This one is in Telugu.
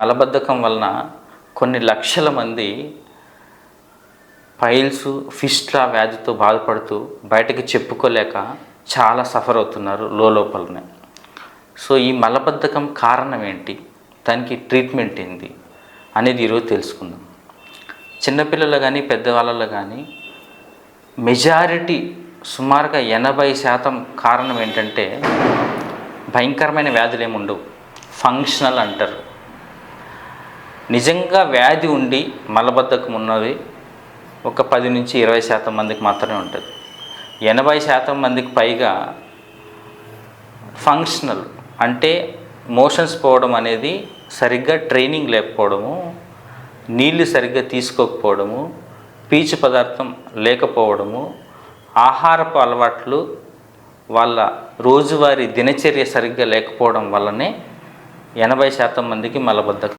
మలబద్ధకం వలన కొన్ని లక్షల మంది పైల్స్, ఫిస్టులా వ్యాధితో బాధపడుతూ బయటకి చెప్పుకోలేక చాలా సఫర్ అవుతున్నారు లోపలనే. సో ఈ మలబద్ధకం కారణం ఏంటి, దానికి ట్రీట్మెంట్ ఏంటి అనేది ఈరోజు తెలుసుకుందాం. చిన్నపిల్లలు కానీ పెద్దవాళ్ళలో కానీ మెజారిటీ సుమారుగా 80% కారణం ఏంటంటే భయంకరమైన వ్యాధులు ఏమి ఉండవు, ఫంక్షనల్ అంటారు. నిజంగా వ్యాధి ఉండి మలబద్ధకం ఉన్నవి ఒక 10 నుంచి 20% మందికి మాత్రమే ఉంటుంది. 80% మందికి పైగా ఫంక్షనల్ అంటే మోషన్స్ పోవడం అనేది సరిగ్గా ట్రైనింగ్ లేకపోవడము, నీళ్లు సరిగ్గా తీసుకోకపోవడము, పీచు పదార్థం లేకపోవడము, ఆహారపు అలవాట్లు వాళ్ళ రోజువారీ దినచర్య సరిగ్గా లేకపోవడం వల్లనే 80% మందికి మలబద్ధకం.